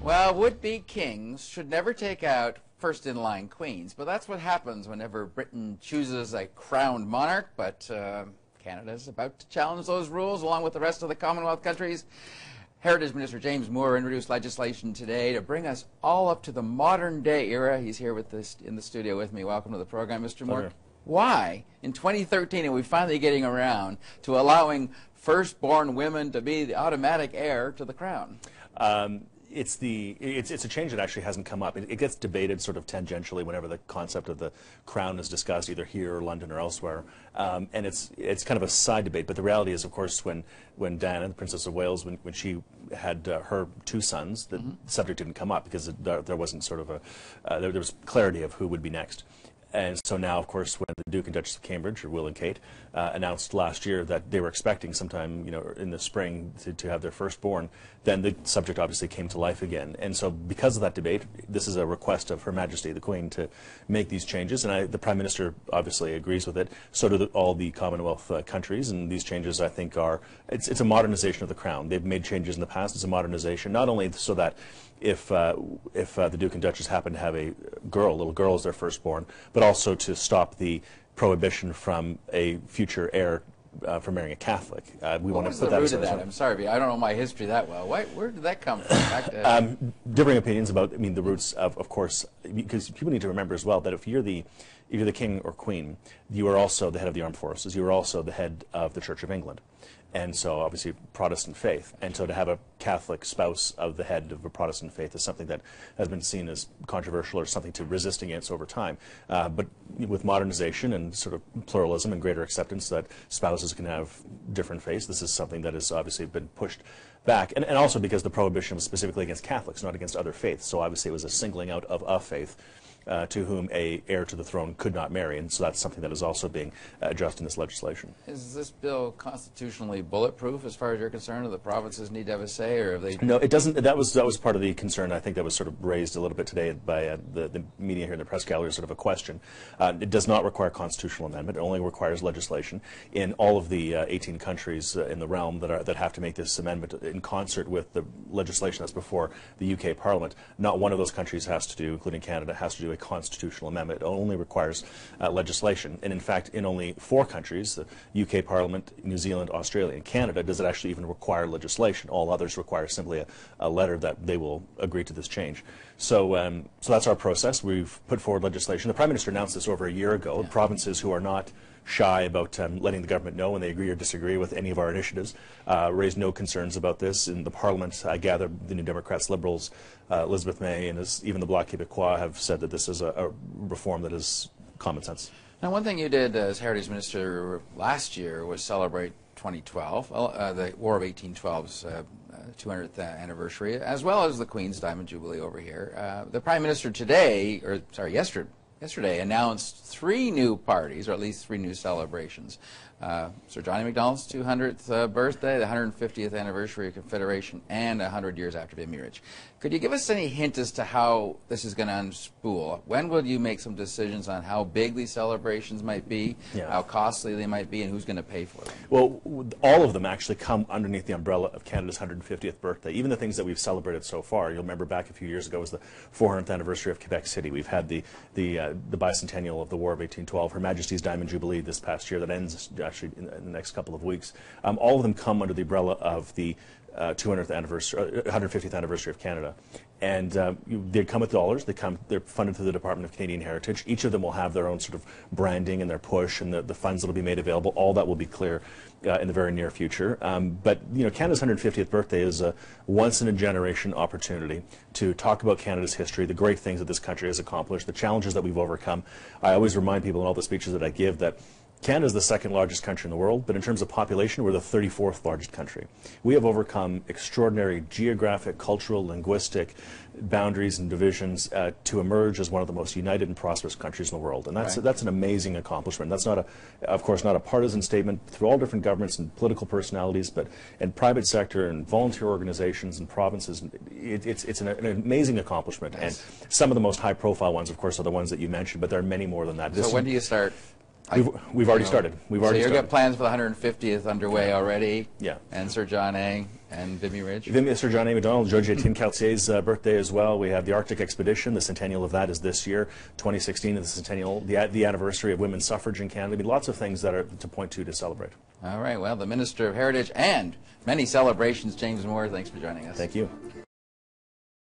Well, would-be kings should never take out first-in-line queens, but that's what happens whenever Britain chooses a crowned monarch. But Canada is about to challenge those rules along with the rest of the Commonwealth countries. Heritage Minister James Moore introduced legislation today to bring us all up to the modern-day era. He's here with us in the studio with me. Welcome to the program, Mr. Moore. Why, in 2013, are we finally getting around to allowing firstborn women to be the automatic heir to the crown? It's a change that actually hasn't come up. It gets debated sort of tangentially whenever the concept of the crown is discussed, either here or London or elsewhere, and it's kind of a side debate. But the reality is, of course, when Diana, the Princess of Wales, when she had her two sons, the subject didn't come up because there wasn't sort of there was clarity of who would be next. And so now, of course, when the Duke and Duchess of Cambridge, or Will and Kate, announced last year that they were expecting sometime, in the spring to have their firstborn, then the subject obviously came to life again. And so because of that debate, this is a request of Her Majesty the Queen to make these changes. And the Prime Minister obviously agrees with it. So do all the Commonwealth countries. And these changes, I think, it's a modernization of the Crown. They've made changes in the past. It's a modernization, not only so that if the Duke and Duchess happen to have a little girl as their firstborn, but also to stop the prohibition from a future heir from marrying a Catholic. We want to put that. What was the root of that? I'm sorry, I don't know my history that well. Where did that come from? Differing opinions about, the roots of course, because people need to remember as well that if you're the king or queen, you are also the head of the armed forces. You are also the head of the Church of England. And so, obviously, Protestant faith. And so to have a Catholic spouse of the head of a Protestant faith is something that has been seen as controversial or something to resist against over time. But with modernization and sort of pluralism and greater acceptance that spouses can have different faiths, this is something that has obviously been pushed back. And also because the prohibition was specifically against Catholics, not against other faiths. So obviously it was a singling out of a faith to whom a heir to the throne could not marry, and so that's something that is also being addressed in this legislation. Is this bill constitutionally bulletproof as far as you're concerned? Do the provinces need to have a say, or have they? No, it doesn't. That was part of the concern. I think that was sort of raised a little bit today by the media here in the press gallery, sort of a question. It does not require constitutional amendment. It only requires legislation. In all of the 18 countries in the realm that have to make this amendment in concert with the legislation that's before the UK Parliament, not one of those countries has to do, including Canada, has to do a constitutional amendment. It only requires legislation. And in fact, in only 4 countries, the UK Parliament, New Zealand, Australia, and Canada, does it actually even require legislation. All others require simply a letter that they will agree to this change. So that's our process. We've put forward legislation. The Prime Minister announced this over a year ago. Yeah. Provinces who are not shy about letting the government know when they agree or disagree with any of our initiatives, raised no concerns about this. In the Parliament, I gather the New Democrats, Liberals, Elizabeth May, and even the Bloc Québécois have said that this is a reform that is common sense. Now, one thing you did as Heritage Minister last year was celebrate 2012, the War of 1812's 200th anniversary, as well as the Queen's Diamond Jubilee over here. The Prime Minister yesterday announced 3 new parties, or at least 3 new celebrations. Sir Johnny Macdonald's 200th birthday, the 150th anniversary of Confederation, and 100 years after the Emirage. Could you give us any hint as to how this is going to unspool? When will you make some decisions on how big these celebrations might be, how costly they might be, and who's going to pay for them? Well, all of them actually come underneath the umbrella of Canada's 150th birthday. Even the things that we've celebrated so far. You'll remember back a few years ago was the 400th anniversary of Quebec City. We've had the bicentennial of the War of 1812, Her Majesty's Diamond Jubilee this past year that ends actually in the next couple of weeks. All of them come under the umbrella of the 200th anniversary, 150th anniversary of Canada, and they come with dollars. They're funded through the Department of Canadian Heritage. Each of them will have their own sort of branding and their push, and the funds that will be made available. All that will be clear in the very near future. But Canada's 150th birthday is a once-in-a-generation opportunity to talk about Canada's history, the great things that this country has accomplished, the challenges that we've overcome. I always remind people in all the speeches that I give that Canada is the 2nd largest country in the world, but in terms of population, we're the 34th largest country. We have overcome extraordinary geographic, cultural, linguistic boundaries and divisions to emerge as one of the most united and prosperous countries in the world. And that's an amazing accomplishment. That's not of course, not a partisan statement through all different governments and political personalities, but in private sector and volunteer organizations and provinces. It's an amazing accomplishment. And some of the most high-profile ones, of course, are the ones that you mentioned, but there are many more than that. So when do you start? We've already started. We've already so you've started. got plans for the 150th underway already? Yeah. And Sir John A. and Vimy Ridge? Sir John A. Macdonald, George Etienne Cartier's birthday as well. We have the Arctic Expedition. The centennial of that is this year. 2016 is the centennial, the anniversary of women's suffrage in Canada. I mean, lots of things that are to point to celebrate. All right. Well, the Minister of Heritage and many celebrations, James Moore, thanks for joining us. Thank you.